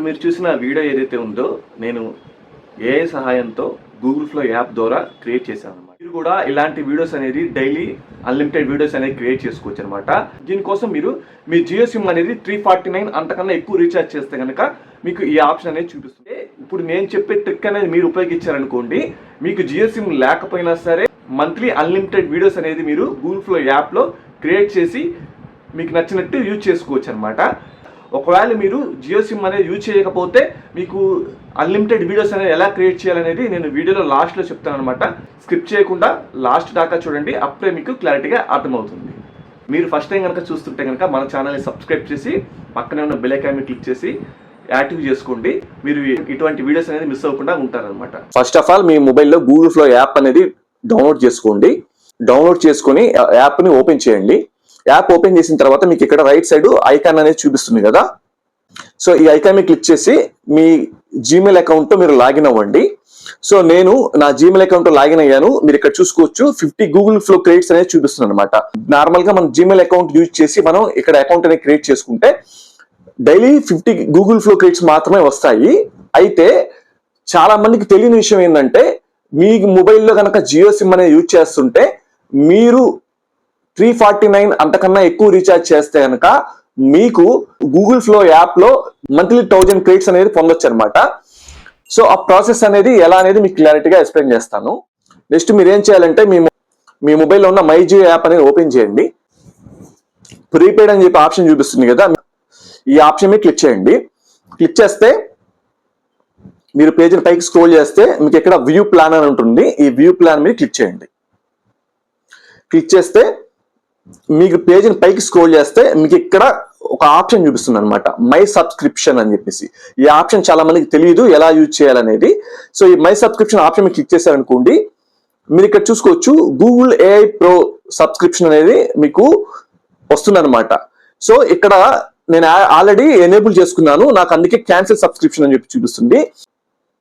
మీరు చూసిన వీడియో ఏదైతే ఉందో నేను ఏఐ సహాయంతో గూగుల్ ఫ్లో యాప్ ద్వారా క్రియేట్ చేశాను అనమాట. మీరు కూడా ఇలాంటి వీడియోస్ అనేది డైలీ అన్లిమిటెడ్ వీడియోస్ అనేది క్రియేట్ చేసుకోవచ్చు అనమాట. దీనికోసం మీరు మీ జియో సిమ్ అనేది 349 అంతకన్నా ఎక్కువ రీఛార్జ్ చేస్తే కనుక మీకు ఈ ఆప్షన్ అనేది చూపిస్తుంది. ఇప్పుడు నేను చెప్పే ట్రిక్ అనేది మీరు ఉపయోగించారనుకోండి, మీకు జియో సిమ్ లేకపోయినా సరే మంత్లీ అన్లిమిటెడ్ వీడియోస్ అనేది మీరు గూగుల్ ఫ్లో యాప్లో క్రియేట్ చేసి మీకు నచ్చినట్టు యూజ్ చేసుకోవచ్చు అనమాట. ఒకవేళ మీరు జియో సిమ్ అనేది యూజ్ చేయకపోతే మీకు అన్లిమిటెడ్ వీడియోస్ అనేది ఎలా క్రియేట్ చేయాలనేది నేను వీడియోలో లాస్ట్లో చెప్తాను అనమాట. స్కిప్ చేయకుండా లాస్ట్ దాకా చూడండి, అప్పుడే మీకు క్లారిటీగా అర్థమవుతుంది. మీరు ఫస్ట్ టైం కనుక చూస్తుంటే కనుక మన ఛానల్ని సబ్స్క్రైబ్ చేసి పక్కనే ఉన్న బెల్ ఐకాన్ని క్లిక్ చేసి యాక్టివ్ చేసుకోండి. మీరు ఇటువంటి వీడియోస్ అనేది మిస్ అవ్వకుండా ఉంటారనమాట. ఫస్ట్ ఆఫ్ ఆల్ మీ మొబైల్లో గూగుల్ ఫ్లో యాప్ అనేది డౌన్లోడ్ చేసుకోండి. డౌన్లోడ్ చేసుకొని యాప్ని ఓపెన్ చేయండి. యాప్ ఓపెన్ చేసిన తర్వాత మీకు ఇక్కడ రైట్ సైడ్ ఐకాన్ అనేది చూపిస్తుంది కదా, సో ఈ ఐకాన్ మీద క్లిక్ చేసి మీ జీమెయిల్ అకౌంట్తో మీరు లాగిన్ అవ్వండి. సో నేను నా జీమెయిల్ అకౌంట్ లాగిన్ అయ్యాను. మీరు ఇక్కడ చూసుకోవచ్చు 50 గూగుల్ ఫ్లో క్రెడిట్స్ అనేది చూపిస్తుంది అనమాట. నార్మల్ గా మన జీమెయిల్ అకౌంట్ యూజ్ చేసి మనం ఇక్కడ అకౌంట్ అనేది క్రియేట్ చేసుకుంటే డైలీ 50 గూగుల్ ఫ్లో క్రెడిట్స్ మాత్రమే వస్తాయి. అయితే చాలా మందికి తెలియని విషయం ఏంటంటే, మీ మొబైల్లో కనుక జియో సిమ్ అనేది యూజ్ చేస్తుంటే మీరు 349 అంతకన్నా ఎక్కువ రీఛార్జ్ చేస్తే కనుక మీకు గూగుల్ ఫ్లో యాప్ లో మంత్లీ 1000 క్రెడిట్స్ అనేది పొందొచ్చు అనమాట. సో ఆ ప్రాసెస్ అనేది ఎలా అనేది మీకు క్లారిటీగా ఎక్స్ప్లెయిన్ చేస్తాను. నెక్స్ట్ మీరు ఏం చేయాలంటే మీ మొబైల్లో ఉన్న మై జియో యాప్ అనేది ఓపెన్ చేయండి. ప్రీపెయిడ్ అని చెప్పి ఆప్షన్ చూపిస్తుంది కదా, ఈ ఆప్షన్ మీద క్లిక్ చేయండి. క్లిక్ చేస్తే మీరు పేజీని పైకి స్క్రోల్ చేస్తే మీకు ఇక్కడ వ్యూ ప్లాన్ అని ఉంటుంది. ఈ వ్యూ ప్లాన్ మీద క్లిక్ చేయండి. క్లిక్ చేస్తే మీకు పేజీని పైకి స్క్రోల్ చేస్తే మీకు ఇక్కడ ఒక ఆప్షన్ చూపిస్తుంది అనమాట, మై సబ్స్క్రిప్షన్ అని చెప్పేసి. ఈ ఆప్షన్ చాలా మందికి తెలియదు ఎలా యూజ్ చేయాలనేది. సో ఈ మై సబ్స్క్రిప్షన్ ఆప్షన్ మీరు క్లిక్ చేశారనుకోండి, మీరు ఇక్కడ చూసుకోవచ్చు గూగుల్ ఏఐ ప్రో సబ్స్క్రిప్షన్ అనేది మీకు వస్తుంది అనమాట. సో ఇక్కడ నేను ఆల్రెడీ ఎనేబుల్ చేసుకున్నాను, నాకు అందుకే క్యాన్సిల్ సబ్స్క్రిప్షన్ అని చెప్పి చూపిస్తుంది.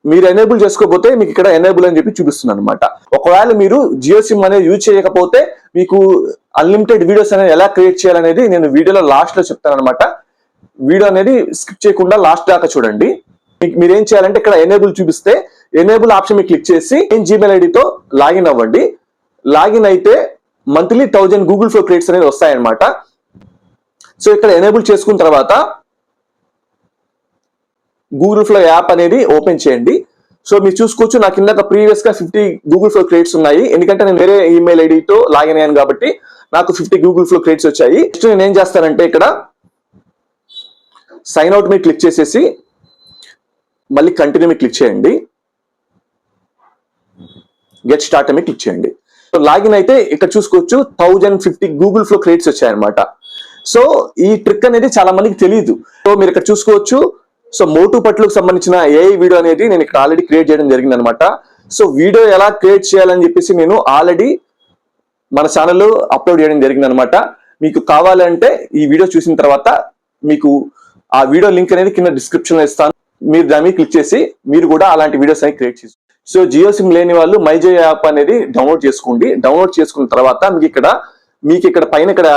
మీరు ఎనేబుల్ చేసుకోకపోతే మీకు ఇక్కడ ఎనేబుల్ అని చెప్పి చూపిస్తుంది అనమాట. ఒకవేళ మీరు జియో సిమ్ అనేది యూజ్ చేయకపోతే మీకు అన్లిమిటెడ్ వీడియోస్ అనేది ఎలా క్రియేట్ చేయాలనేది నేను వీడియోలో లాస్ట్ లో చెప్తాను అనమాట. వీడియో అనేది స్కిప్ చేయకుండా లాస్ట్ దాకా చూడండి. మీరు ఏం చేయాలంటే ఇక్కడ ఎనేబుల్ చూపిస్తే ఎనేబుల్ ఆప్షన్ మీద క్లిక్ చేసి జీమెయిల్ ఐడితో లాగిన్ అవ్వండి. లాగిన్ అయితే మంత్లీ 1000 గూగుల్ ఫ్లో క్రెడిట్స్ అనేది వస్తాయన్నమాట. సో ఇక్కడ ఎనేబుల్ చేసుకున్న తర్వాత గూగుల్ ఫ్లో యాప్ అనేది ఓపెన్ చేయండి. సో మీరు చూసుకోవచ్చు నాకు కింద ప్రీవియస్ గా 50 గూగుల్ ఫ్లో క్రెడిట్స్ ఉన్నాయి. ఎందుకంటే నేను వేరే ఈమెయిల్ ఐడితో లాగిన్ అయ్యాను కాబట్టి నాకు 50 గూగుల్ ఫ్లో క్రెడిట్స్ వచ్చాయి. నెక్స్ట్ నేను ఏం చేస్తానంటే ఇక్కడ సైన్ అవుట్ మీద క్లిక్ చేసేసి మళ్ళీ కంటిన్యూ మీద క్లిక్ చేయండి. గెట్ స్టార్ట్ మీద క్లిక్ చేయండి. సో లాగిన్ అయితే ఇక్కడ చూసుకోవచ్చు 1050 గూగుల్ ఫ్లో క్రెడిట్స్ వచ్చాయన్నమాట. సో ఈ ట్రిక్ అనేది చాలా మందికి తెలియదు. సో మీరు ఇక్కడ చూసుకోవచ్చు, సో మోటు పట్లకు సంబంధించిన ఏఐ వీడియో అనేది నేను ఇక్కడ ఆల్రెడీ క్రియేట్ చేయడం జరిగింది అనమాట. సో వీడియో ఎలా క్రియేట్ చేయాలని చెప్పేసి నేను ఆల్రెడీ మన ఛానల్లో అప్లోడ్ చేయడం జరిగింది అనమాట. మీకు కావాలంటే ఈ వీడియో చూసిన తర్వాత మీకు ఆ వీడియో లింక్ అనేది కింద డిస్క్రిప్షన్ లో ఇస్తాను. మీరు దాని మీద క్లిక్ చేసి మీరు కూడా అలాంటి వీడియోస్ అనేది క్రియేట్ చేసుకోండి. సో జియో సిమ్ లేని వాళ్ళు మై జియో యాప్ అనేది డౌన్లోడ్ చేసుకోండి. డౌన్లోడ్ చేసుకున్న తర్వాత మీకు ఇక్కడ పైన ఇక్కడ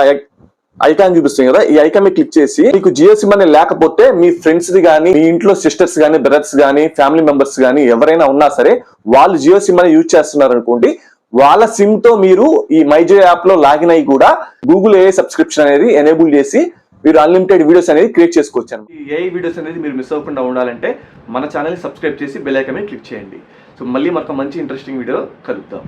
ఐకాన్ చూపిస్తుంది కదా, ఈ ఐకాన్ మీద క్లిక్ చేసి మీకు జియో సిమ్ అనేది లేకపోతే మీ ఫ్రెండ్స్ కానీ మీ ఇంట్లో సిస్టర్స్ కానీ బ్రదర్స్ కానీ ఫ్యామిలీ మెంబర్స్ కానీ ఎవరైనా ఉన్నా సరే వాళ్ళు జియో సిమ్ అనేది యూజ్ చేస్తున్నారు అనుకోండి, వాళ్ళ సిమ్ తో మీరు ఈ మై జియో యాప్ లో లాగిన్ అయ్యి కూడా గూగుల్ ఏఐ సబ్స్క్రిప్షన్ అనేది ఎనేబుల్ చేసి మీరు అన్లిమిటెడ్ వీడియోస్ అనేది క్రియేట్ చేసుకోవచ్చు. ఈ ఏఐ వీడియోస్ అనేది మీరు మిస్ అవ్వకుండా ఉండాలంటే మన ఛానల్ ని సబ్స్క్రైబ్ చేసి బెల్ ఐకాన్ మీద క్లిక్ చేయండి. సో మళ్ళీ మనకు మంచి ఇంట్రెస్టింగ్ వీడియో కలుద్దాం.